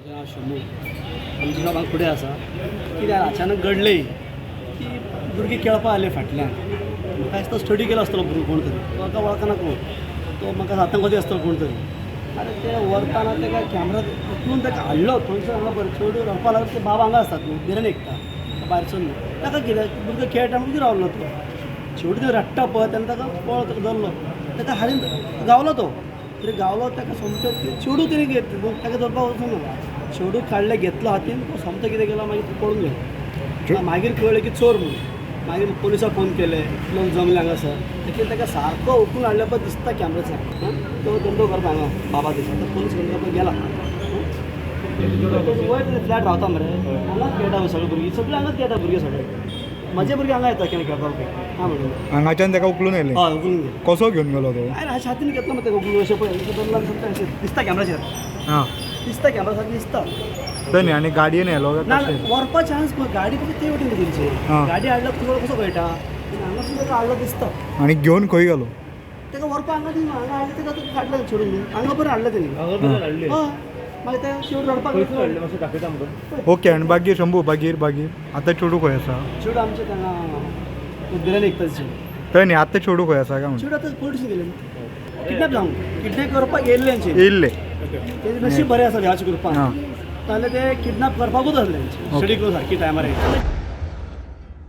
शंभू आमच्या गांवांत फुडें आसा कित्याक अचानक घडलें की भुरगे खेळपा आले फाटल्यान म्हाका दिसता स्टडी केलो आसतलो भुरगो कोण तरी तो म्हाका वळखना कोण तो म्हाका आतंकवादी आसतलो कोण तरी आनी ते व्हरताना तेका कॅमेरा उखलून ताका हाडलो थंयसर हांगा बरें चेडूं रडपा लागलो ते बाब हांगा आसतात न्हू बिरेन एकता भायरसून न्हू ताका कितें भुरगो खेळटा म्हणून रावलो तो शेवटी तो रडटा पळय तेन्ना ताका पळो ताका धरलो ताका हाडीन गावलो तो तरी गावलो ताका सोमतो चेडूं तरी घेतलो ताका धरपाक वचूंक ना शेवटूच काडले घेतलो हातीन तो सोमतो कितें केलो मागीर पळून गेलो मागीर कळ्ळें की चोर म्हणून मागीर पुलिसाक फोन केले लोक जमले हांगासर देखील ताका सारको उखलून हाडले पळय दिसता कॅमेराचेर तो धंदो करता हांगा बाबा दिसता पुलीस घेवन गेला वयर फ्लॅट रावता मरे हांगाच खेळटा सगळे भुरगीं सगळे हांगाच खेळटा भुरगे सगळे म्हजे भुरगे हांगा येता केन्ना खेळपाक हां म्हणून हांगाच्यान ताका उखलून येयलें हय उखलून गेले कसो घेवन गेलो तो आयन हाच्या हातीन घेतलो मग तेका उखलून अशें पळय दिसता कॅमेराचेर हां दिसता कॅमेरा सारकें दिसता थंय न्ही आनी गाडयेन येयलो ना व्हरपा चान्स गाडी कशी ते वटेन तेंची गाडी हाडल्यार तुका कसो कळटा हांगा सुद्दां ताका हाडलो दिसता आनी घेवन खंय गेलो तेका व्हरपा हांगा दी हांगा हाडलें तेका हाडलें सोडून हांगा बरें हाडलें तेणी हय मागीर ते शेवट रडपाक हाडलें मातशें दाखयता म्हणून ओके आनी बागीर शंभू बागीर आतां चेडू खंय आसा शेवट आमचे हांगा बिर्याणी एकता शेवट थंय न्ही आतां चेडू खंय आसा काय शेवट आतां पोलीस गेले किडनॅप जावंक किडनॅप करपाक येयल्ले येयल्ले तेजें नशीब बरें आसा देवाच्या कृपान नाजाल्यार ते किडनॅप करपाकूच आसले स्टडी करून सारकी टायमार